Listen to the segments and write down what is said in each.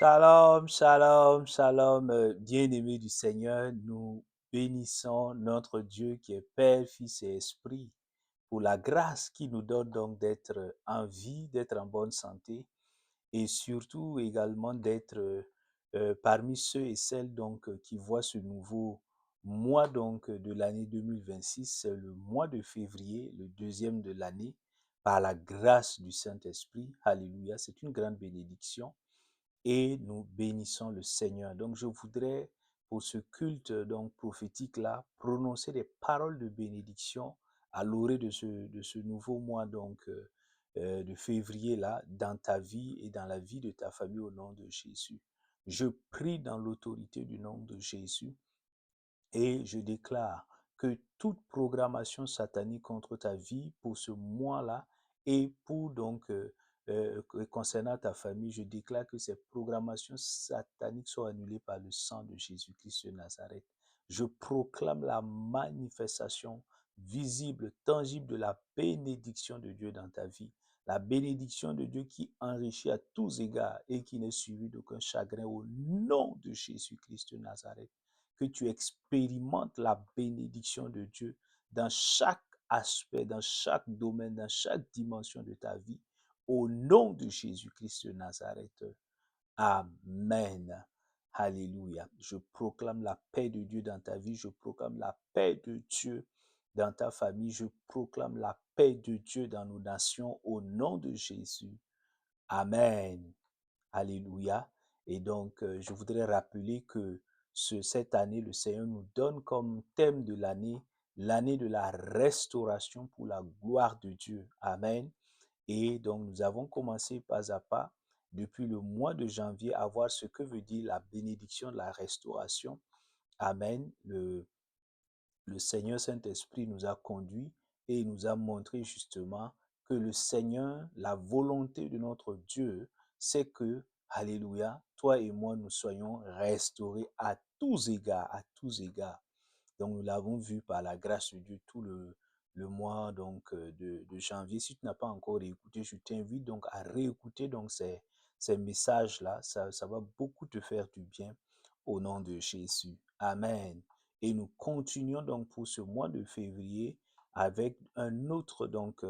Shalom, shalom, shalom, bien-aimés du Seigneur, nous bénissons notre Dieu qui est Père, Fils et Esprit pour la grâce qu'il nous donne donc d'être en vie, d'être en bonne santé et surtout également d'être parmi ceux et celles donc qui voient ce nouveau mois donc de l'année 2026, c'est le mois de février, le deuxième de l'année, par la grâce du Saint-Esprit. Alléluia, c'est une grande bénédiction et nous bénissons le Seigneur. Donc, je voudrais, pour ce culte donc prophétique-là, prononcer des paroles de bénédiction à l'orée de ce nouveau mois donc de février-là, dans ta vie et dans la vie de ta famille au nom de Jésus. Je prie dans l'autorité du nom de Jésus et je déclare que toute programmation satanique contre ta vie pour ce mois-là et pour donc concernant ta famille, je déclare que ces programmations sataniques sont annulées par le sang de Jésus-Christ de Nazareth. Je proclame la manifestation visible, tangible de la bénédiction de Dieu dans ta vie. La bénédiction de Dieu qui enrichit à tous égards et qui n'est suivie d'aucun chagrin au nom de Jésus-Christ de Nazareth, que tu expérimentes la bénédiction de Dieu dans chaque aspect, dans chaque domaine, dans chaque dimension de ta vie. Au nom de Jésus-Christ de Nazareth. Amen. Alléluia. Je proclame la paix de Dieu dans ta vie. Je proclame la paix de Dieu dans ta famille. Je proclame la paix de Dieu dans nos nations au nom de Jésus. Amen. Alléluia. Et donc, je voudrais rappeler que cette année, le Seigneur nous donne comme thème de l'année de la restauration pour la gloire de Dieu. Amen. Et donc, nous avons commencé pas à pas, depuis le mois de janvier, à voir ce que veut dire la bénédiction de la restauration. Amen. Le Seigneur Saint-Esprit nous a conduits et il nous a montré justement que le Seigneur, la volonté de notre Dieu, c'est que, alléluia, toi et moi, nous soyons restaurés à tous égards, à tous égards. Donc, nous l'avons vu par la grâce de Dieu tout le mois donc, de janvier. Si tu n'as pas encore réécouté, je t'invite donc à réécouter donc, ces messages-là. Ça va beaucoup te faire du bien au nom de Jésus. Amen. Et nous continuons donc pour ce mois de février avec un autre donc,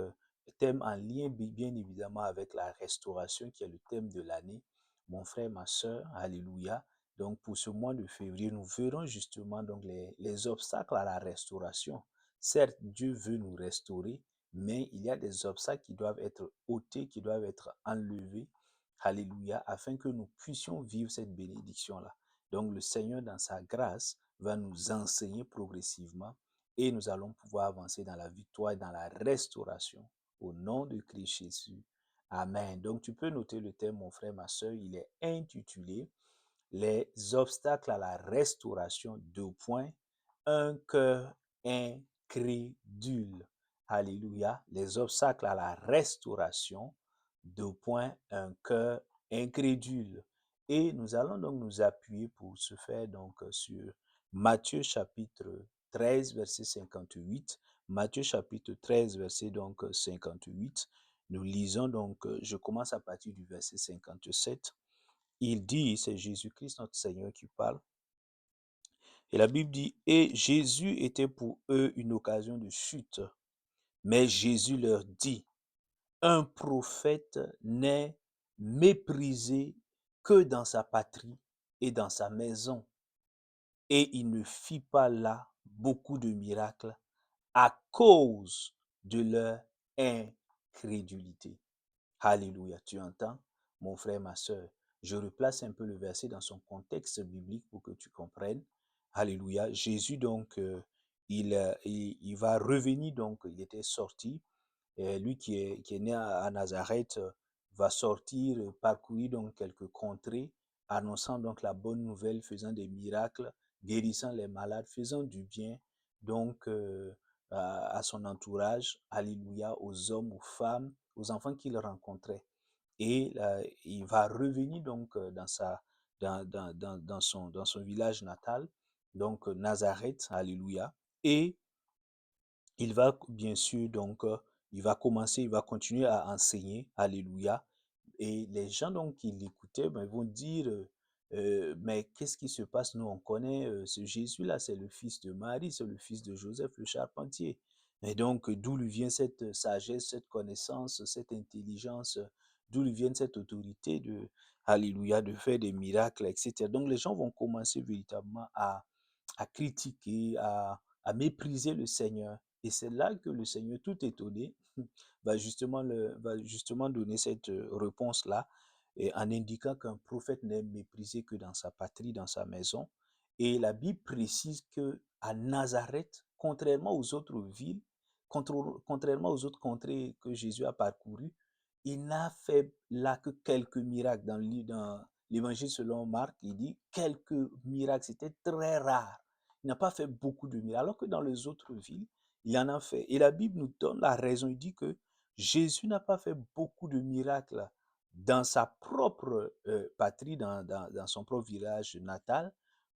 thème en lien bien évidemment avec la restauration qui est le thème de l'année. Mon frère, ma soeur, alléluia. Donc, pour ce mois de février, nous verrons justement donc les obstacles à la restauration. Certes, Dieu veut nous restaurer, mais il y a des obstacles qui doivent être ôtés, qui doivent être enlevés. Alléluia, afin que nous puissions vivre cette bénédiction-là. Donc, le Seigneur, dans sa grâce, va nous enseigner progressivement et nous allons pouvoir avancer dans la victoire et dans la restauration. Au nom de Christ Jésus. Amen. Donc, tu peux noter le thème, mon frère, ma soeur, il est intitulé les obstacles à la restauration, deux points, un cœur incrédule. Alléluia. Les obstacles à la restauration, deux points, un cœur incrédule. Et nous allons donc nous appuyer pour ce faire donc sur Matthieu chapitre 13, verset 58. Matthieu chapitre 13, verset donc 58. Nous lisons donc, je commence à partir du verset 57. Il dit, c'est Jésus-Christ notre Seigneur qui parle. Et la Bible dit, et Jésus était pour eux une occasion de chute. Mais Jésus leur dit, un prophète n'est méprisé que dans sa patrie et dans sa maison. Et il ne fit pas là beaucoup de miracles à cause de leur incrédulité. Alléluia, tu entends, mon frère, ma soeur. Je replace un peu le verset dans son contexte biblique pour que tu comprennes. Alléluia. Jésus, donc, il va revenir, donc, il était sorti. Et lui qui est né à Nazareth va sortir, parcourir donc quelques contrées, annonçant donc la bonne nouvelle, faisant des miracles, guérissant les malades, faisant du bien donc à son entourage, alléluia, aux hommes, aux femmes, aux enfants qu'il rencontrait. Et il va revenir donc dans son village natal, donc Nazareth, alléluia, et il va bien sûr donc, il va continuer à enseigner, alléluia, Et les gens donc qui l'écoutaient ben, vont dire, mais qu'est-ce qui se passe? Nous, on connaît ce Jésus-là, c'est le fils de Marie, c'est le fils de Joseph, le charpentier. Et donc, d'où lui vient cette sagesse, cette connaissance, cette intelligence, d'où lui vient cette autorité de, alléluia, de faire des miracles, etc. Donc, les gens vont commencer véritablement à critiquer, à mépriser le Seigneur. Et c'est là que le Seigneur, tout étonné, va justement donner cette réponse-là et en indiquant qu'un prophète n'est méprisé que dans sa patrie, dans sa maison. Et la Bible précise que à Nazareth, contrairement aux autres villes, contrairement aux autres contrées que Jésus a parcourues, il n'a fait là que quelques miracles. Dans l'évangile selon Marc, il dit quelques miracles, c'était très rare. Il n'a pas fait beaucoup de miracles, alors que dans les autres villes, il en a fait. Et la Bible nous donne la raison. Il dit que Jésus n'a pas fait beaucoup de miracles dans sa propre patrie, dans son propre village natal.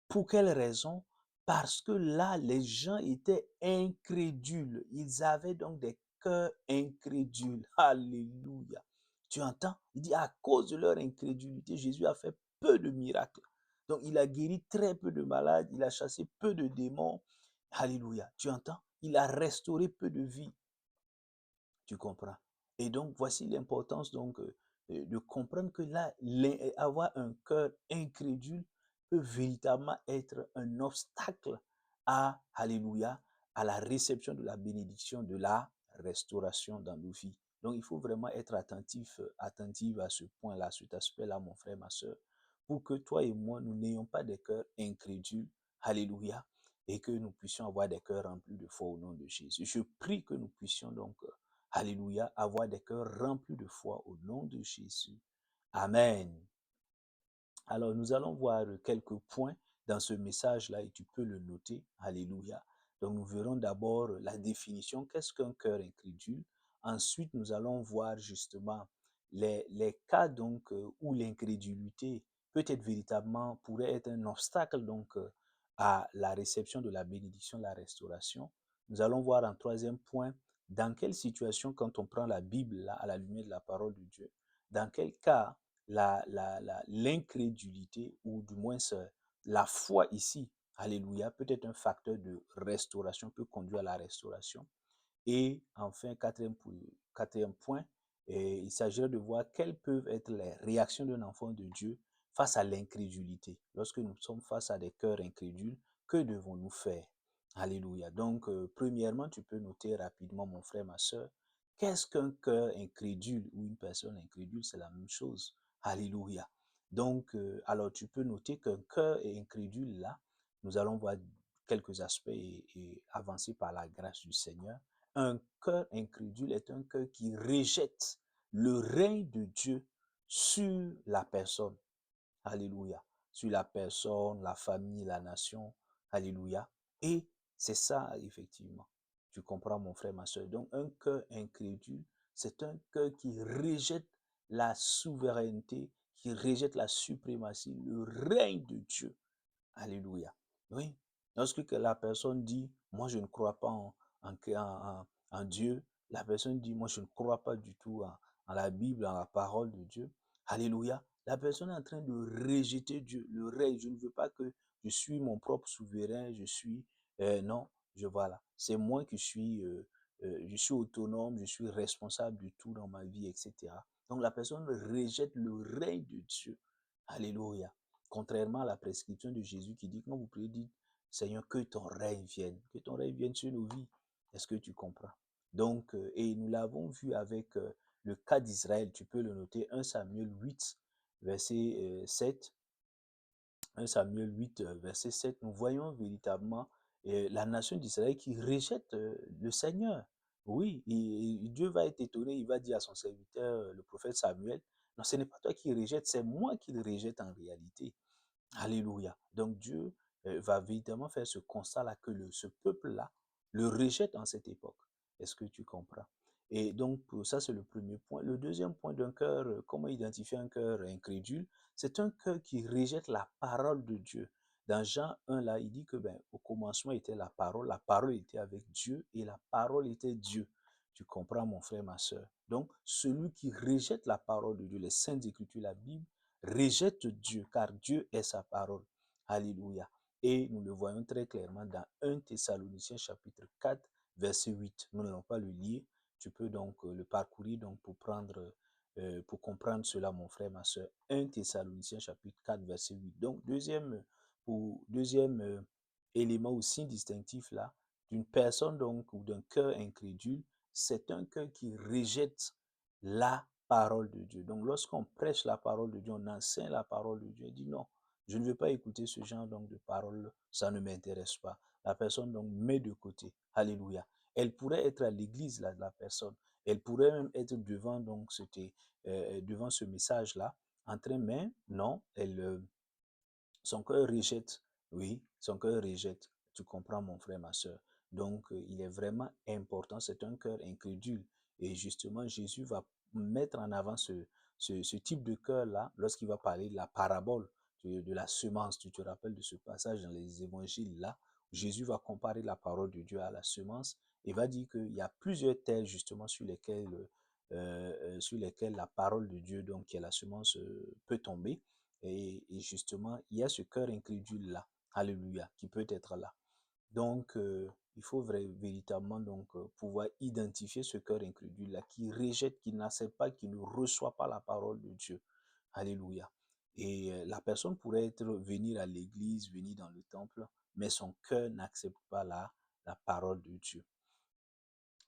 Pour quelle raison? Parce que là, les gens étaient incrédules. Ils avaient donc des cœurs incrédules. Alléluia. Tu entends? Il dit, à cause de leur incrédulité, Jésus a fait peu de miracles. Donc, il a guéri très peu de malades, il a chassé peu de démons. Alléluia. Tu entends? Il a restauré peu de vies. Tu comprends? Et donc, voici l'importance donc de comprendre que là, avoir un cœur incrédule peut véritablement être un obstacle à, alléluia, à la réception de la bénédiction, de la restauration dans nos vies. Donc, il faut vraiment être attentif, attentive à ce point-là, cet aspect-là, mon frère, ma soeur, pour que toi et moi, nous n'ayons pas des cœurs incrédules, alléluia, et que nous puissions avoir des cœurs remplis de foi au nom de Jésus. Je prie que nous puissions donc alléluia, avoir des cœurs remplis de foi au nom de Jésus. Amen. Alors, nous allons voir quelques points dans ce message-là et tu peux le noter. Alléluia. Donc, nous verrons d'abord la définition. Qu'est-ce qu'un cœur incrédule? Ensuite, nous allons voir justement les cas donc où l'incrédulité peut être véritablement, pourrait être un obstacle donc à la réception de la bénédiction, la restauration. Nous allons voir en troisième point dans quelle situation, quand on prend la Bible là, à la lumière de la parole de Dieu, dans quel cas l'incrédulité, ou du moins la foi ici, alléluia, peut être un facteur de restauration, peut conduire à la restauration. Et enfin, quatrième point, il s'agirait de voir quelles peuvent être les réactions d'un enfant de Dieu face à l'incrédulité. Lorsque nous sommes face à des cœurs incrédules, que devons-nous faire? Alléluia. Donc, premièrement, tu peux noter rapidement, mon frère, ma soeur, qu'est-ce qu'un cœur incrédule ou une personne incrédule? C'est la même chose. Alléluia. Donc, alors tu peux noter qu'un cœur incrédule, là, nous allons voir quelques aspects et avancer par la grâce du Seigneur. Un cœur incrédule est un cœur qui rejette le règne de Dieu sur la personne. Alléluia. Sur la personne, la famille, la nation. Alléluia. Et c'est ça, effectivement. Tu comprends, mon frère, ma soeur. Donc, un cœur incrédule, c'est un cœur qui rejette la souveraineté, qui rejette la suprématie, le règne de Dieu. Alléluia. Oui. Lorsque la personne dit, moi je ne crois pas en Dieu, la personne dit, moi je ne crois pas du tout en la Bible, en la parole de Dieu. Alléluia. La personne est en train de rejeter Dieu, le règne. Je ne veux pas que je suis mon propre souverain, je suis, non, voilà. C'est moi qui suis, je suis autonome, je suis responsable de tout dans ma vie, etc. Donc la personne rejette le règne de Dieu. Alléluia. Contrairement à la prescription de Jésus qui dit, quand vous priez, dites, Seigneur, que ton règne vienne sur nos vies. Est-ce que tu comprends? Donc, et nous l'avons vu avec le cas d'Israël, tu peux le noter, 1 Samuel 8, verset 7. 1 Samuel 8, verset 7, nous voyons véritablement la nation d'Israël qui rejette le Seigneur. Oui, et Dieu va être étonné, il va dire à son serviteur, le prophète Samuel, non, ce n'est pas toi qui rejette, c'est moi qui le rejette en réalité. Alléluia. Donc Dieu va véritablement faire ce constat-là que ce peuple-là le rejette en cette époque. Est-ce que tu comprends? Et donc ça, c'est le premier point. Le deuxième point d'un cœur, comment identifier un cœur incrédule? C'est un cœur qui rejette la parole de Dieu. Dans Jean 1, là, il dit que au commencement était la parole était avec Dieu et la parole était Dieu. Tu comprends, mon frère, ma soeur? Donc, celui qui rejette la parole de Dieu, les saintes écritures, la Bible, rejette Dieu, car Dieu est sa parole. Alléluia. Et nous le voyons très clairement dans 1 Thessaloniciens chapitre 4, verset 8. Nous n'allons pas le lire. Tu peux donc le parcourir donc pour comprendre cela, mon frère, ma soeur. 1 Thessaloniciens chapitre 4, verset 8. Donc, deuxième élément aussi distinctif là, d'une personne donc ou d'un cœur incrédule, c'est un cœur qui rejette la parole de Dieu. Donc, lorsqu'on prêche la parole de Dieu, on enseigne la parole de Dieu, il dit non, je ne veux pas écouter ce genre donc de parole, ça ne m'intéresse pas. La personne donc met de côté. Alléluia. Elle pourrait être à l'église, la personne. Elle pourrait même être devant donc devant ce message-là, en train, mais non, son cœur rejette. Oui, son cœur rejette. Tu comprends, mon frère, ma soeur. Donc, il est vraiment important. C'est un cœur incrédule. Et justement, Jésus va mettre en avant ce type de cœur-là lorsqu'il va parler de la parabole de la semence. Tu te rappelles de ce passage dans les évangiles-là. Jésus va comparer la parole de Dieu à la semence et va dire qu'il y a plusieurs terres justement sur lesquelles la parole de Dieu, donc qui est la semence, peut tomber. Et justement, il y a ce cœur incrédule-là, alléluia, qui peut être là. Donc, il faut véritablement donc, pouvoir identifier ce cœur incrédule-là, qui rejette, qui n'accepte pas, qui ne reçoit pas la parole de Dieu. Alléluia. Et la personne pourrait venir à l'église, venir dans le temple, mais son cœur n'accepte pas la parole de Dieu.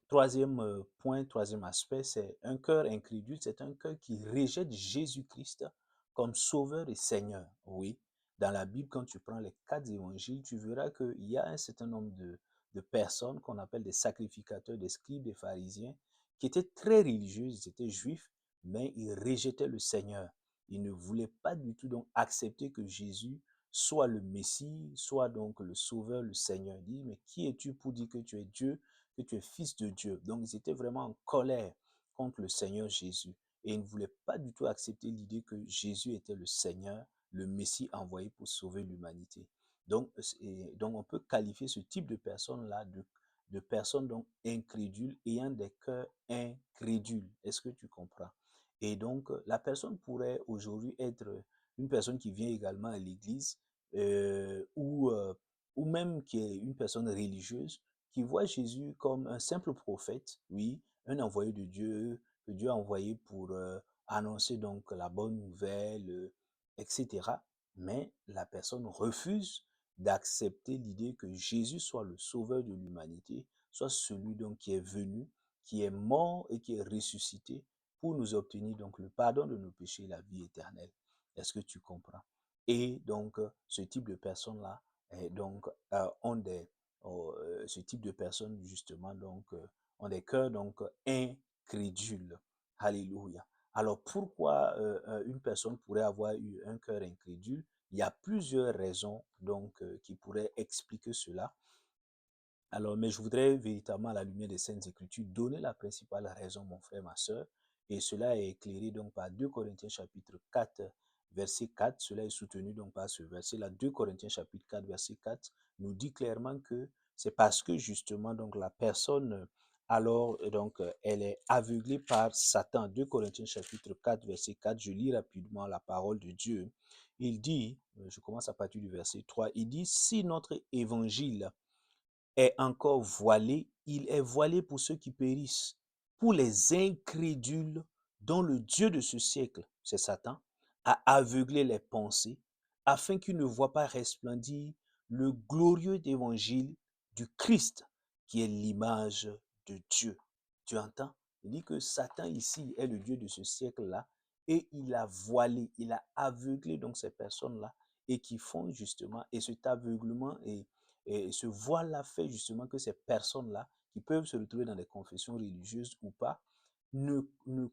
Troisième point, troisième aspect, c'est un cœur incrédule, c'est un cœur qui rejette Jésus-Christ comme sauveur et Seigneur. Oui, dans la Bible, quand tu prends les 4 évangiles, tu verras qu'il y a un certain nombre de personnes qu'on appelle des sacrificateurs, des scribes, des pharisiens, qui étaient très religieux, ils étaient juifs, mais ils rejetaient le Seigneur. Ils ne voulaient pas du tout donc accepter que Jésus soit le Messie, soit donc le Sauveur, le Seigneur. Ils disent, mais qui es-tu pour dire que tu es Dieu, que tu es fils de Dieu? Donc, ils étaient vraiment en colère contre le Seigneur Jésus. Et ils ne voulaient pas du tout accepter l'idée que Jésus était le Seigneur, le Messie envoyé pour sauver l'humanité. Donc, on peut qualifier ce type de personnes-là de personnes donc incrédules, ayant des cœurs incrédules. Est-ce que tu comprends? Et donc, la personne pourrait aujourd'hui être une personne qui vient également à l'église ou même qui est une personne religieuse qui voit Jésus comme un simple prophète, oui, un envoyé de Dieu, que Dieu a envoyé pour annoncer donc la bonne nouvelle, etc. Mais la personne refuse d'accepter l'idée que Jésus soit le sauveur de l'humanité, soit celui donc qui est venu, qui est mort et qui est ressuscité pour nous obtenir donc le pardon de nos péchés et la vie éternelle. Est-ce que tu comprends? Et donc, ce type de personnes-là donc, ce type de personnes, justement, donc, ont des cœurs donc incrédules. Alléluia. Alors, pourquoi une personne pourrait avoir eu un cœur incrédule? Il y a plusieurs raisons donc qui pourraient expliquer cela. Alors, mais je voudrais véritablement, à la lumière des Saintes Écritures, donner la principale raison, mon frère, ma soeur. Et cela est éclairé donc par 2 Corinthiens chapitre 4, verset 4. Cela est soutenu donc par ce verset-là. 2 Corinthiens chapitre 4, verset 4 nous dit clairement que c'est parce que justement donc la personne, alors donc elle est aveuglée par Satan. 2 Corinthiens chapitre 4, verset 4. Je lis rapidement la parole de Dieu. Il dit, je commence à partir du verset 3, il dit, si notre évangile est encore voilé, il est voilé pour ceux qui périssent, pour les incrédules dont le Dieu de ce siècle, c'est Satan, a aveuglé les pensées, afin qu'ils ne voient pas resplendir le glorieux évangile du Christ, qui est l'image de Dieu. Tu entends? Il dit que Satan ici est le Dieu de ce siècle-là, et il a voilé, il a aveuglé donc ces personnes-là, et qui font justement, et cet aveuglement et ce voile-là fait justement que ces personnes-là, qui peuvent se retrouver dans des confessions religieuses ou pas, ne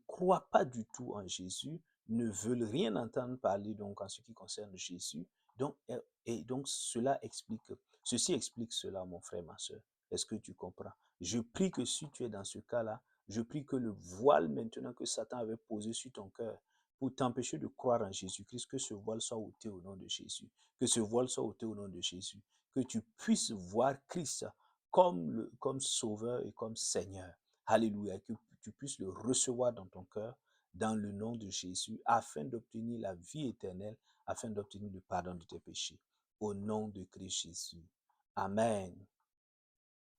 croient pas du tout en Jésus, ne veulent rien entendre parler donc en ce qui concerne Jésus. Donc, et donc ceci explique cela, mon frère, ma soeur. Est-ce que tu comprends? Je prie que si tu es dans ce cas-là, je prie que le voile maintenant que Satan avait posé sur ton cœur pour t'empêcher de croire en Jésus-Christ, que ce voile soit ôté au nom de Jésus. Que ce voile soit ôté au nom de Jésus. Que tu puisses voir Christ comme sauveur et comme Seigneur. alléluia, que tu puisses le recevoir dans ton cœur, dans le nom de Jésus, afin d'obtenir la vie éternelle, afin d'obtenir le pardon de tes péchés. Au nom de Christ Jésus. Amen.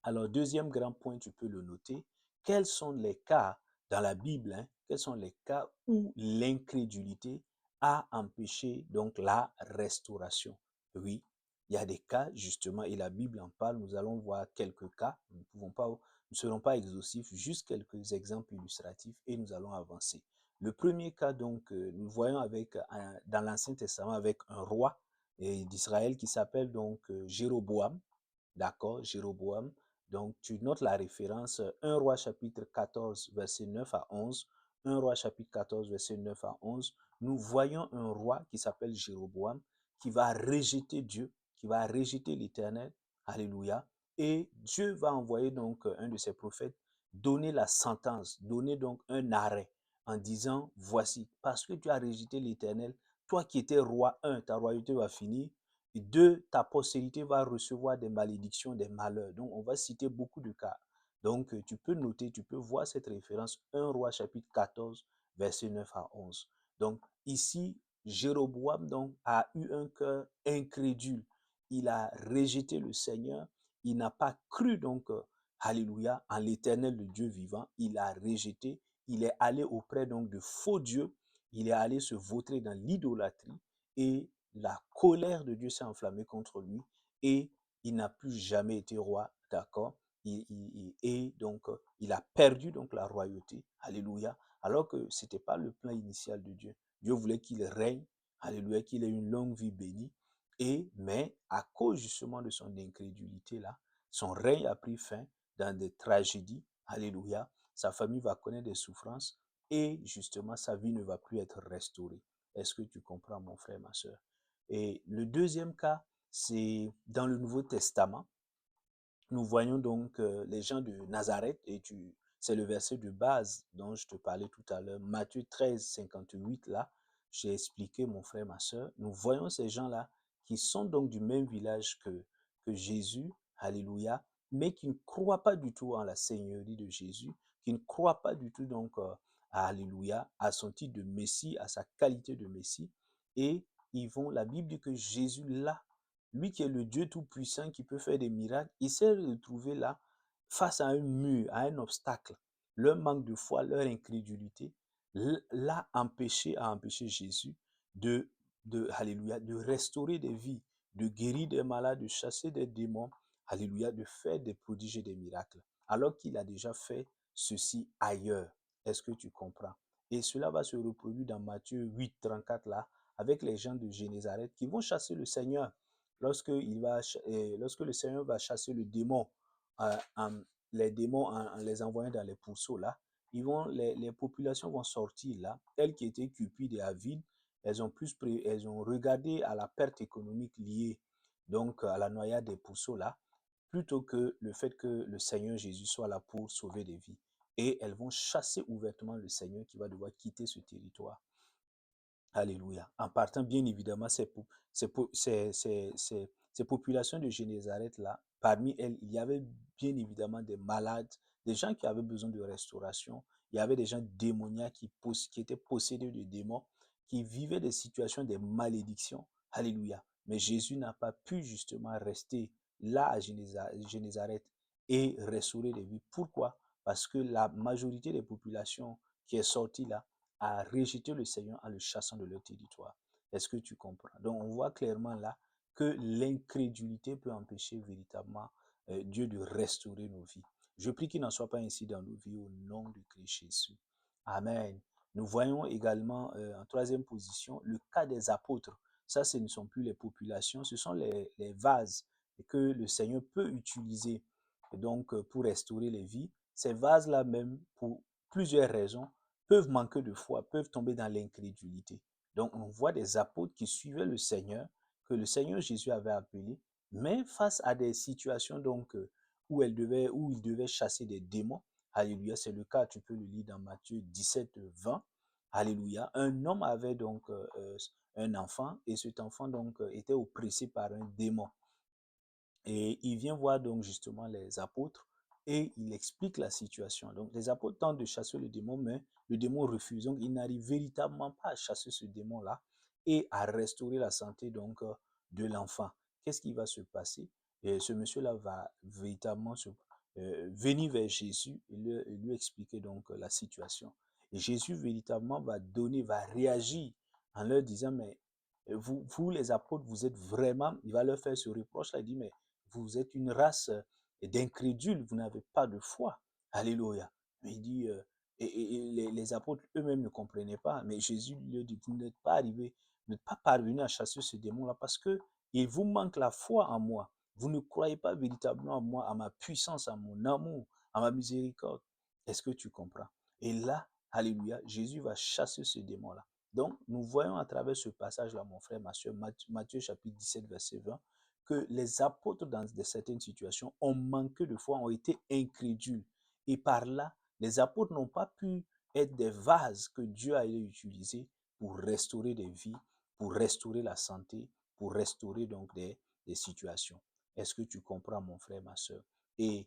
Alors, deuxième grand point, tu peux le noter. Quels sont les cas dans la Bible, quels sont les cas où l'incrédulité a empêché donc la restauration? Oui, il y a des cas justement, et la Bible en parle. Nous allons voir quelques cas. Nous ne serons pas exhaustifs, juste quelques exemples illustratifs et nous allons avancer. Le premier cas, donc, nous voyons dans l'Ancien Testament avec un roi d'Israël qui s'appelle donc Jéroboam. D'accord, Jéroboam. Donc, tu notes la référence 1 Roi chapitre 14, verset 9 à 11. 1 Roi chapitre 14, verset 9 à 11. Nous voyons un roi qui s'appelle Jéroboam, qui va rejeter Dieu, qui va rejeter l'Éternel. Alléluia. Et Dieu va envoyer donc un de ses prophètes donner la sentence, donner donc un arrêt en disant, voici, parce que tu as rejeté l'Éternel, toi qui étais roi, ta royauté va finir, et deux, ta postérité va recevoir des malédictions, des malheurs. Donc, on va citer beaucoup de cas. Donc, tu peux noter, tu peux voir cette référence 1 Roi chapitre 14, verset 9 à 11. Donc, ici, Jéroboam donc, a eu un cœur incrédule. Il a rejeté le Seigneur. Il n'a pas cru donc, alléluia, en l'Éternel, le Dieu vivant. Il a rejeté. Il est allé auprès donc de faux dieux. Il est allé se vautrer dans l'idolâtrie et la colère de Dieu s'est enflammée contre lui et il n'a plus jamais été roi, d'accord? Et donc, il a perdu donc la royauté, alléluia, alors que ce n'était pas le plan initial de Dieu. Dieu voulait qu'il règne, alléluia, qu'il ait une longue vie bénie, mais à cause justement de son incrédulité là, son règne a pris fin dans des tragédies, alléluia, sa famille va connaître des souffrances et justement sa vie ne va plus être restaurée. Est-ce que tu comprends, mon frère, ma soeur? Et le deuxième cas, c'est dans le Nouveau Testament. Nous voyons donc les gens de Nazareth, et c'est le verset de base dont je te parlais tout à l'heure, Matthieu 13, 58, là, j'ai expliqué, mon frère, ma soeur. Nous voyons ces gens-là qui sont donc du même village que Jésus, alléluia, mais qui ne croient pas du tout en la Seigneurie de Jésus, qui ne croient pas du tout donc, alléluia, à son titre de Messie, à sa qualité de Messie, et la Bible dit que Jésus, là, lui qui est le Dieu Tout-Puissant, qui peut faire des miracles, il s'est retrouvé là, face à un mur, à un obstacle. Leur manque de foi, leur incrédulité, a empêché Jésus alléluia, de restaurer des vies, de guérir des malades, de chasser des démons, alléluia, de faire des prodiges et des miracles, alors qu'il a déjà fait ceci ailleurs. Est-ce que tu comprends? Et cela va se reproduire dans Matthieu 8, 34 là, avec les gens de Génézareth qui vont chasser le Seigneur. Lorsque le Seigneur va chasser le démon, les démons en les envoyant dans les pourceaux là, les populations vont sortir là. Elles qui étaient cupides et avides, elles ont regardé à la perte économique liée donc à la noyade des pourceaux là, plutôt que le fait que le Seigneur Jésus soit là pour sauver des vies. Et elles vont chasser ouvertement le Seigneur qui va devoir quitter ce territoire. Alléluia. En partant, bien évidemment, ces populations de Génézareth-là, parmi elles, il y avait bien évidemment des malades, des gens qui avaient besoin de restauration. Il y avait des gens démoniaques qui étaient possédés de démons, qui vivaient des situations de malédiction. Alléluia. Mais Jésus n'a pas pu justement rester là à Génézareth et restaurer les vies. Pourquoi? Parce que la majorité des populations qui est sortie là à rejeter le Seigneur en le chassant de leur territoire. Est-ce que tu comprends? Donc, on voit clairement là que l'incrédulité peut empêcher véritablement Dieu de restaurer nos vies. Je prie qu'il n'en soit pas ainsi dans nos vies au nom de Christ Jésus. Amen. Nous voyons également en troisième position le cas des apôtres. Ça, ce ne sont plus les populations, ce sont les vases que le Seigneur peut utiliser donc pour restaurer les vies. Ces vases-là même, pour plusieurs raisons, peuvent manquer de foi, peuvent tomber dans l'incrédulité. Donc, on voit des apôtres qui suivaient le Seigneur, que le Seigneur Jésus avait appelé, mais face à des situations donc où ils devaient chasser des démons. Alléluia, c'est le cas, tu peux le lire dans Matthieu 17, 20. Alléluia, un homme avait donc un enfant et cet enfant donc était oppressé par un démon. Et il vient voir donc justement les apôtres et il explique la situation. Donc, les apôtres tentent de chasser le démon, mais le démon refuse. Donc, ils n'arrivent véritablement pas à chasser ce démon-là et à restaurer la santé donc de l'enfant. Qu'est-ce qui va se passer? Et ce monsieur-là va véritablement venir vers Jésus et lui expliquer donc la situation. Et Jésus véritablement va donner, va réagir en leur disant, mais vous les apôtres, vous êtes vraiment, il va leur faire ce reproche-là, il dit, mais vous êtes une race d'incrédules, vous n'avez pas de foi. Alléluia. Mais il dit, et les apôtres eux-mêmes ne comprenaient pas, mais Jésus lui dit, vous n'êtes pas arrivé, vous n'êtes pas parvenu à chasser ce démon-là parce que il vous manque la foi en moi. Vous ne croyez pas véritablement en moi, à ma puissance, à mon amour, à ma miséricorde. Est-ce que tu comprends? Et là, alléluia, Jésus va chasser ce démon-là. Donc, nous voyons à travers ce passage-là, mon frère, ma soeur, Matthieu chapitre 17, verset 20, que les apôtres, dans certaines situations, ont manqué de foi, ont été incrédules. Et par là, les apôtres n'ont pas pu être des vases que Dieu allait utiliser pour restaurer des vies, pour restaurer la santé, pour restaurer donc des situations. Est-ce que tu comprends, mon frère, ma soeur? Et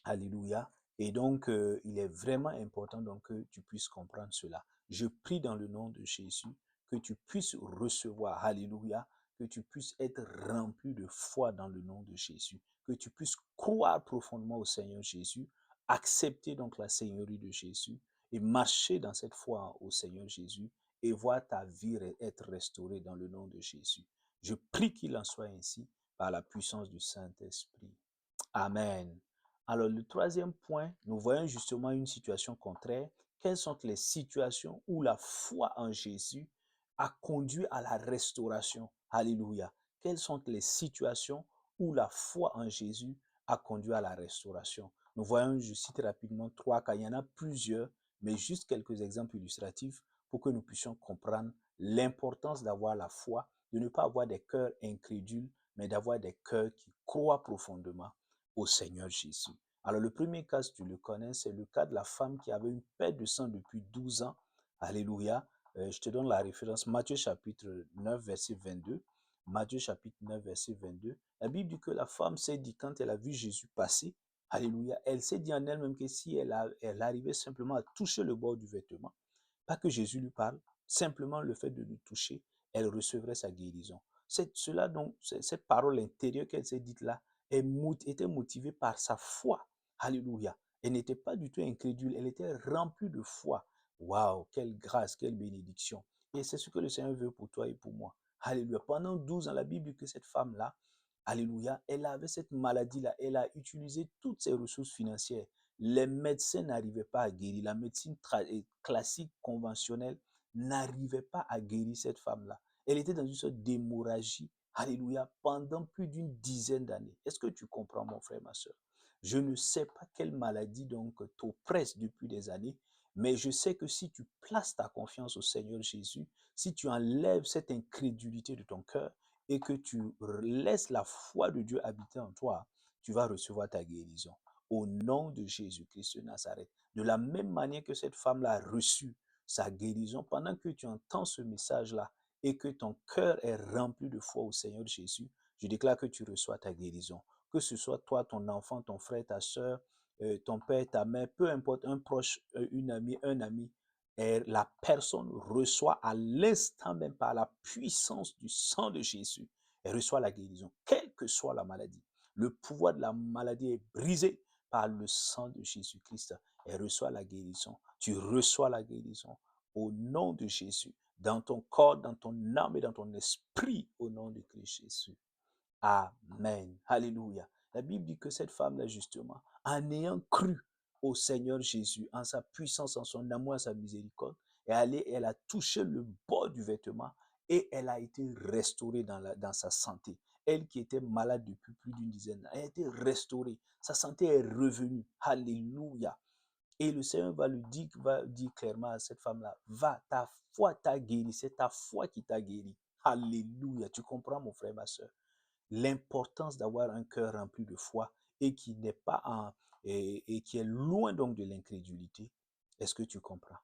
alléluia. Et donc, il est vraiment important donc, que tu puisses comprendre cela. Je prie dans le nom de Jésus que tu puisses recevoir, alléluia, que tu puisses être rempli de foi dans le nom de Jésus, que tu puisses croire profondément au Seigneur Jésus, accepter donc la Seigneurie de Jésus et marcher dans cette foi au Seigneur Jésus et voir ta vie être restaurée dans le nom de Jésus. Je prie qu'il en soit ainsi par la puissance du Saint-Esprit. Amen. Alors, le troisième point, nous voyons justement une situation contraire. Quelles sont les situations où la foi en Jésus a conduit à la restauration? Alléluia. Quelles sont les situations où la foi en Jésus a conduit à la restauration? Nous voyons, je cite rapidement trois cas. Il y en a plusieurs, mais juste quelques exemples illustratifs pour que nous puissions comprendre l'importance d'avoir la foi, de ne pas avoir des cœurs incrédules, mais d'avoir des cœurs qui croient profondément au Seigneur Jésus. Alors le premier cas, si tu le connais, c'est le cas de la femme qui avait une perte de sang depuis 12 ans. Alléluia. Je te donne la référence, Matthieu chapitre 9, verset 22. Matthieu chapitre 9, verset 22. La Bible dit que la femme s'est dit, quand elle a vu Jésus passer, alléluia, elle s'est dit en elle-même que si elle arrivait simplement à toucher le bord du vêtement, pas que Jésus lui parle, simplement le fait de le toucher, elle recevrait sa guérison. Cela donc, cette parole intérieure qu'elle s'est dite là, était motivée par sa foi. Alléluia. Elle n'était pas du tout incrédule, elle était remplie de foi. Waouh, quelle grâce, quelle bénédiction. Et c'est ce que le Seigneur veut pour toi et pour moi. Alléluia. Pendant 12 ans, la Bible dit que cette femme-là, alléluia, elle avait cette maladie-là. Elle a utilisé toutes ses ressources financières. Les médecins n'arrivaient pas à guérir. La médecine classique, conventionnelle, n'arrivait pas à guérir cette femme-là. Elle était dans une sorte d'hémorragie, alléluia, pendant plus d'une dizaine d'années. Est-ce que tu comprends, mon frère, ma soeur? Je ne sais pas quelle maladie donc t'oppresse depuis des années, mais je sais que si tu places ta confiance au Seigneur Jésus, si tu enlèves cette incrédulité de ton cœur et que tu laisses la foi de Dieu habiter en toi, tu vas recevoir ta guérison. Au nom de Jésus-Christ de Nazareth. De la même manière que cette femme-là a reçu sa guérison, pendant que tu entends ce message-là et que ton cœur est rempli de foi au Seigneur Jésus, je déclare que tu reçois ta guérison. Que ce soit toi, ton enfant, ton frère, ta soeur, ton père, ta mère, peu importe, un proche, une amie, un ami, et la personne reçoit à l'instant même par la puissance du sang de Jésus, elle reçoit la guérison, quelle que soit la maladie. Le pouvoir de la maladie est brisé par le sang de Jésus-Christ. Elle reçoit la guérison. Tu reçois la guérison au nom de Jésus, dans ton corps, dans ton âme et dans ton esprit, au nom de Christ Jésus. Amen. Alléluia. La Bible dit que cette femme-là, justement, en ayant cru au Seigneur Jésus, en sa puissance, en son amour, en sa miséricorde, elle a touché le bord du vêtement et elle a été restaurée dans sa santé. Elle qui était malade depuis plus d'une dizaine d'années, elle a été restaurée. Sa santé est revenue. Alléluia. Et le Seigneur va dire clairement à cette femme-là, va, ta foi t'a guéri, c'est ta foi qui t'a guéri. Alléluia. Tu comprends, mon frère, ma soeur? L'importance d'avoir un cœur rempli de foi et qui n'est pas et qui est loin donc de l'incrédulité. Est-ce que tu comprends?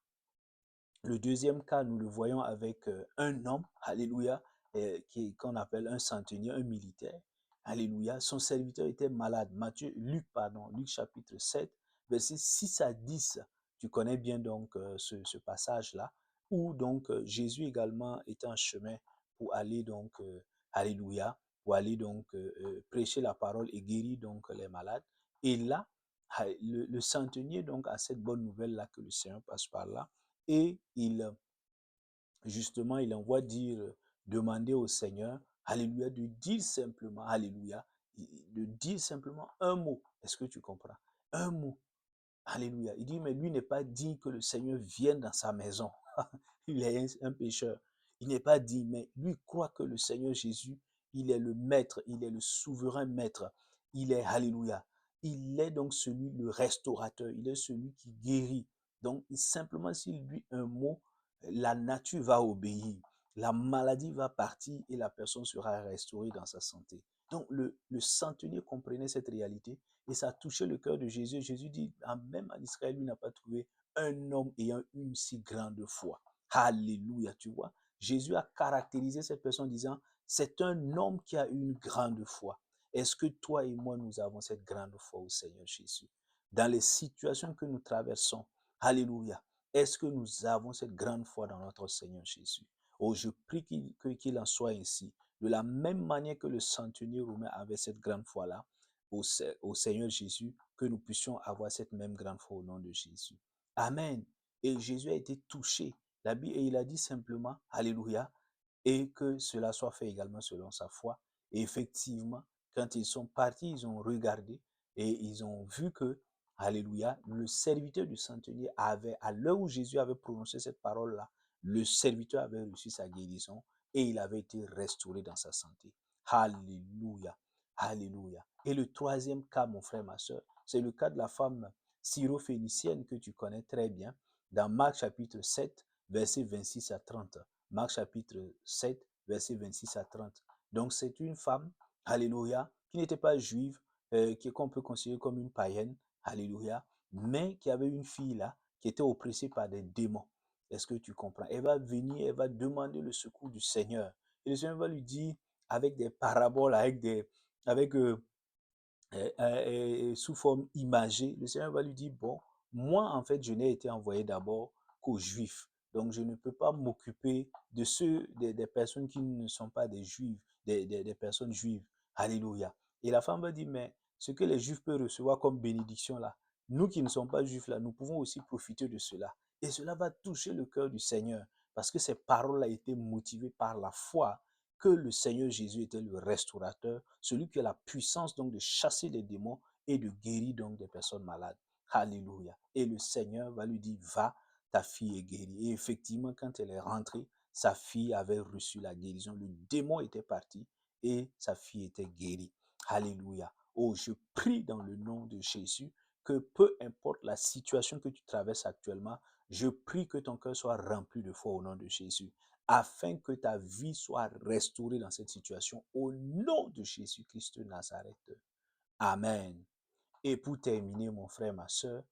Le deuxième cas, nous le voyons avec un homme, alléluia, qu'on appelle un centenier, un militaire. Alléluia. Son serviteur était malade. Luc chapitre 7, versets 6 à 10. Tu connais bien donc ce passage-là, où donc Jésus également était en chemin pour aller donc, Alléluia, pour aller donc prêcher la parole et guérir donc les malades. Et là, le centenier donc a cette bonne nouvelle-là que le Seigneur passe par là et justement, il envoie dire, demander au Seigneur, Alléluia, de dire simplement, Alléluia, de dire simplement un mot. Est-ce que tu comprends? Un mot. Alléluia. Il dit, mais lui n'est pas dit que le Seigneur vienne dans sa maison. Il est un pécheur. Il n'est pas dit, mais lui croit que le Seigneur Jésus, il est le maître, il est le souverain maître. Il est, Alléluia. Il est donc celui, le restaurateur. Il est celui qui guérit. Donc, simplement, s'il dit un mot, la nature va obéir. La maladie va partir et la personne sera restaurée dans sa santé. Donc, le centenier comprenait cette réalité et ça a touché le cœur de Jésus. Jésus dit, même en Israël, lui n'a pas trouvé un homme ayant une si grande foi. Alléluia, tu vois. Jésus a caractérisé cette personne en disant, c'est un homme qui a une grande foi. Est-ce que toi et moi, nous avons cette grande foi au Seigneur Jésus? Dans les situations que nous traversons, Alléluia, est-ce que nous avons cette grande foi dans notre Seigneur Jésus? Oh, je prie qu'il en soit ainsi. De la même manière que le centenier romain avait cette grande foi-là, au Seigneur Jésus, que nous puissions avoir cette même grande foi au nom de Jésus. Amen. Et Jésus a été touché. Et il a dit simplement, Alléluia, et que cela soit fait également selon sa foi. Et effectivement, quand ils sont partis, ils ont regardé et ils ont vu que, Alléluia, le serviteur du centenier avait, à l'heure où Jésus avait prononcé cette parole-là, le serviteur avait reçu sa guérison et il avait été restauré dans sa santé. Alléluia. Alléluia. Et le troisième cas, mon frère, ma soeur, c'est le cas de la femme syrophénicienne que tu connais très bien dans Marc chapitre 7, versets 26 à 30. Marc chapitre 7, versets 26 à 30. Donc c'est une femme, alléluia, qui n'était pas juive, qu'on peut considérer comme une païenne, alléluia, mais qui avait une fille là, qui était oppressée par des démons. Est-ce que tu comprends? Elle va venir, elle va demander le secours du Seigneur. Et le Seigneur va lui dire, avec des paraboles, avec sous forme imagée, le Seigneur va lui dire, bon, moi, en fait, je n'ai été envoyé d'abord qu'aux Juifs. Donc, je ne peux pas m'occuper de des personnes qui ne sont pas des Juifs, des personnes juives. Alléluia. Et la femme va dire, mais ce que les Juifs peuvent recevoir comme bénédiction là, nous qui ne sommes pas Juifs là, nous pouvons aussi profiter de cela. Et cela va toucher le cœur du Seigneur parce que ces paroles ont été motivées par la foi que le Seigneur Jésus était le restaurateur, celui qui a la puissance donc de chasser les démons et de guérir donc des personnes malades. Alléluia. Et le Seigneur va lui dire, va, ta fille est guérie. Et effectivement, quand elle est rentrée, sa fille avait reçu la guérison. Le démon était parti et sa fille était guérie. Alléluia. Oh, je prie dans le nom de Jésus que peu importe la situation que tu traverses actuellement, je prie que ton cœur soit rempli de foi au nom de Jésus afin que ta vie soit restaurée dans cette situation au nom de Jésus-Christ de Nazareth. Amen. Et pour terminer, mon frère, ma soeur,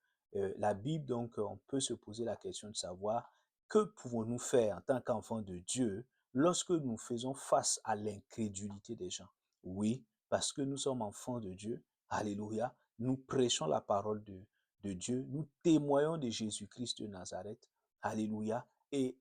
la Bible, donc, on peut se poser la question de savoir que pouvons-nous faire en tant qu'enfants de Dieu lorsque nous faisons face à l'incrédulité des gens. Oui, parce que nous sommes enfants de Dieu. Alléluia. Nous prêchons la parole de Dieu. Nous témoignons de Jésus-Christ de Nazareth. Alléluia. Et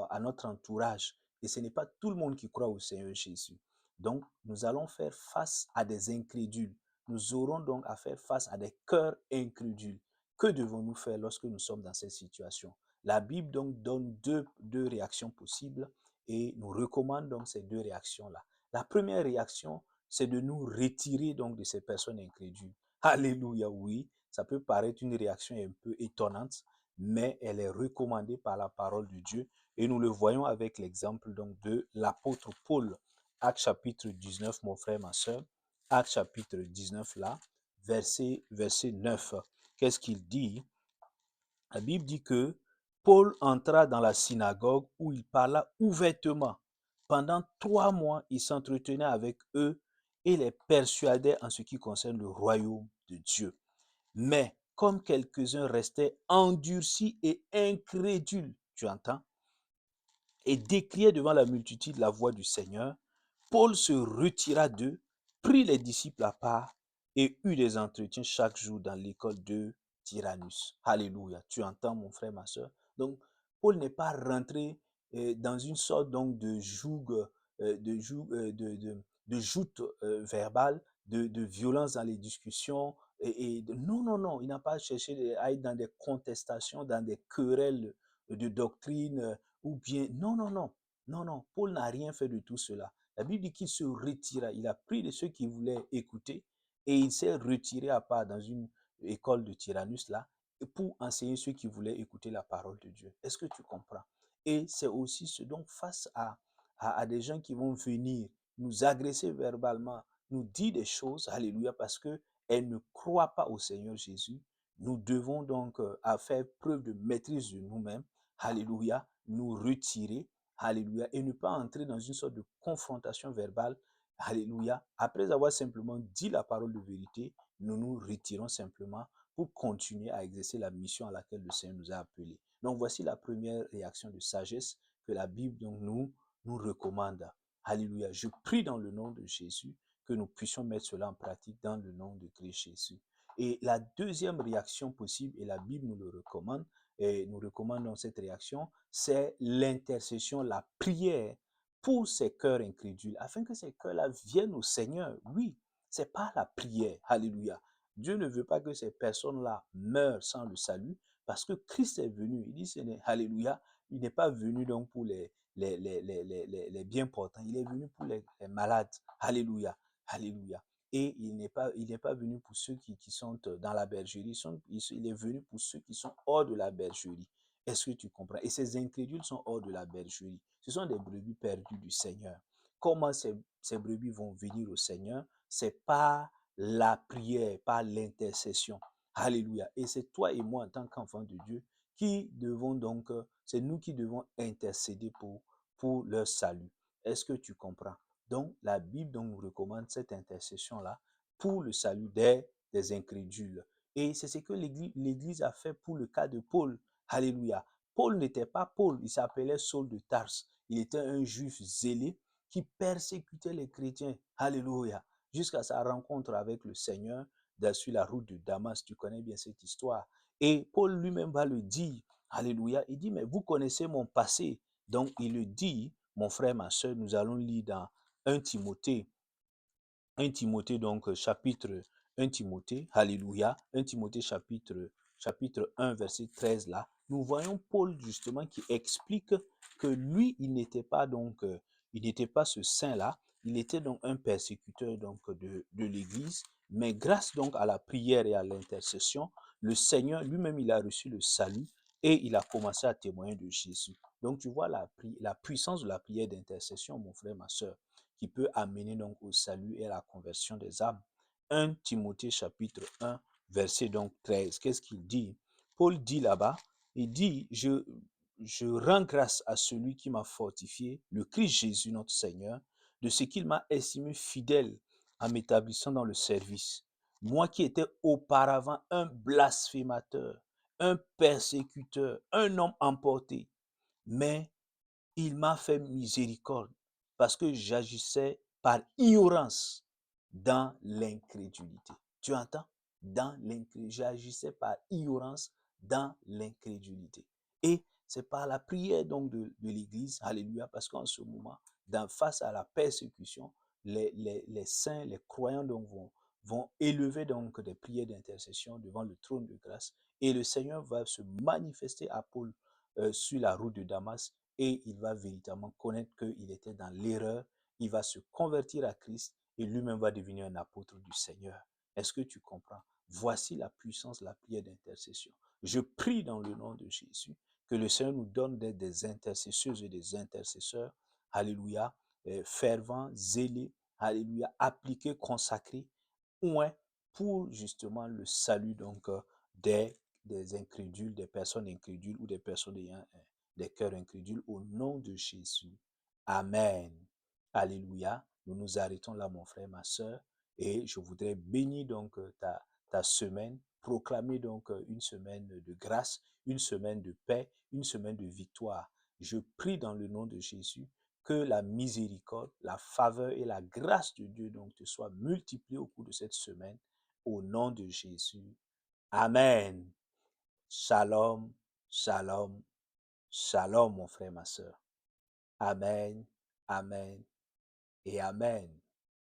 à notre entourage. Et ce n'est pas tout le monde qui croit au Seigneur Jésus. Donc, nous allons faire face à des incrédules. Nous aurons donc à faire face à des cœurs incrédules. Que devons-nous faire lorsque nous sommes dans cette situation? La Bible donc donne deux réactions possibles et nous recommande donc ces deux réactions-là. La première réaction, c'est de nous retirer donc de ces personnes incrédules. Alléluia, oui, ça peut paraître une réaction un peu étonnante, mais elle est recommandée par la parole de Dieu et nous le voyons avec l'exemple donc de l'apôtre Paul. Actes chapitre 19, mon frère, ma soeur. Actes chapitre 19 là, verset 9. Qu'est-ce qu'il dit? La Bible dit que Paul entra dans la synagogue où il parla ouvertement. Pendant 3 mois, il s'entretenait avec eux et les persuadait en ce qui concerne le royaume de Dieu. Mais comme quelques-uns restaient endurcis et incrédules, tu entends, et décriaient devant la multitude la voix du Seigneur, Paul se retira d'eux prit les disciples à part et eut des entretiens chaque jour dans l'école de Tyrannus. Alléluia. Tu entends, mon frère, ma soeur? Donc, Paul n'est pas rentré dans une sorte donc de joug, de joute verbale, de violence dans les discussions. Non, non, non, il n'a pas cherché à être dans des contestations, dans des querelles de doctrine ou bien. Non, non, non. Non, non. Paul n'a rien fait de tout cela. La Bible dit qu'il se retira. Il a pris de ceux qui voulaient écouter et il s'est retiré à part dans une école de Tyrannus là pour enseigner ceux qui voulaient écouter la parole de Dieu. Est-ce que tu comprends? Et c'est aussi ce dont face à des gens qui vont venir nous agresser verbalement, nous dire des choses, alléluia, parce qu'elles ne croient pas au Seigneur Jésus, nous devons donc à faire preuve de maîtrise de nous-mêmes, alléluia, nous retirer, alléluia, et ne pas entrer dans une sorte de confrontation verbale, alléluia. Après avoir simplement dit la parole de vérité, nous nous retirons simplement pour continuer à exercer la mission à laquelle le Seigneur nous a appelés. Donc voici la première réaction de sagesse que la Bible donc, nous recommande. Alléluia. Je prie dans le nom de Jésus que nous puissions mettre cela en pratique dans le nom de Christ Jésus. Et la deuxième réaction possible, et la Bible nous le recommande, et nous recommandons cette réaction, c'est l'intercession, la prière pour ces cœurs incrédules, afin que ces cœurs-là viennent au Seigneur. Oui, c'est pas la prière. Alléluia. Dieu ne veut pas que ces personnes-là meurent sans le salut, parce que Christ est venu. Il dit, Alléluia, il n'est pas venu donc pour les bien portants, il est venu pour les malades. Alléluia. Alléluia. Et il n'est pas venu pour ceux qui sont dans la bergerie, il est venu pour ceux qui sont hors de la bergerie. Est-ce que tu comprends? Et ces incrédules sont hors de la bergerie. Ce sont des brebis perdues du Seigneur. Comment ces brebis vont venir au Seigneur? C'est par la prière, par l'intercession. Alléluia. Et c'est toi et moi en tant qu'enfants de Dieu qui devons donc, c'est nous qui devons intercéder pour leur salut. Est-ce que tu comprends? Donc, la Bible donc, nous recommande cette intercession-là pour le salut des incrédules. Et c'est ce que l'Église a fait pour le cas de Paul. Alléluia. Paul n'était pas Paul, il s'appelait Saul de Tarse. Il était un juif zélé qui persécutait les chrétiens. Alléluia. Jusqu'à sa rencontre avec le Seigneur sur la route de Damas. Tu connais bien cette histoire. Et Paul lui-même va le dire. Alléluia. Il dit, mais vous connaissez mon passé. Donc, il le dit, mon frère, ma soeur, nous allons lire dans 1 Timothée 1 Timothée, donc, chapitre 1 Timothée, Alléluia, 1 Timothée, chapitre 1, verset 13, là, nous voyons Paul, justement, qui explique que lui, il n'était pas, donc, il n'était pas ce saint-là, il était donc un persécuteur, donc, de l'Église, mais grâce, donc, à la prière et à l'intercession, le Seigneur lui-même, il a reçu le salut et il a commencé à témoigner de Jésus. Donc, tu vois la puissance de la prière d'intercession, mon frère, ma soeur, qui peut amener donc au salut et à la conversion des âmes. 1 Timothée chapitre 1, verset donc 13. Qu'est-ce qu'il dit? Paul dit là-bas, il dit, je rends grâce à celui qui m'a fortifié, le Christ Jésus notre Seigneur, de ce qu'il m'a estimé fidèle en m'établissant dans le service. Moi qui étais auparavant un blasphémateur, un persécuteur, un homme emporté, mais il m'a fait miséricorde parce que j'agissais par ignorance dans l'incrédulité. Tu entends? Dans l'incrédulité. J'agissais par ignorance dans l'incrédulité. Et c'est par la prière donc de l'Église, alléluia, parce qu'en ce moment, face à la persécution, les saints, les croyants donc vont élever donc des prières d'intercession devant le trône de grâce. Et le Seigneur va se manifester à Paul sur la route de Damas et il va véritablement connaître qu'il était dans l'erreur, il va se convertir à Christ et lui-même va devenir un apôtre du Seigneur. Est-ce que tu comprends? Voici la puissance de la prière d'intercession. Je prie dans le nom de Jésus que le Seigneur nous donne d'être des intercesseuses et des intercesseurs, alléluia, fervents, zélés, alléluia, appliqués, consacrés, ouais, pour justement le salut donc des incrédules, des personnes incrédules ou des personnes ayant des cœurs incrédules au nom de Jésus. Amen. Alléluia. Nous nous arrêtons là, mon frère, ma soeur, et je voudrais bénir donc ta semaine, proclamer donc une semaine de grâce, une semaine de paix, une semaine de victoire. Je prie dans le nom de Jésus que la miséricorde, la faveur et la grâce de Dieu donc te soient multipliées au cours de cette semaine. Au nom de Jésus. Amen. Shalom, shalom, shalom, mon frère, ma soeur. Amen, amen et amen.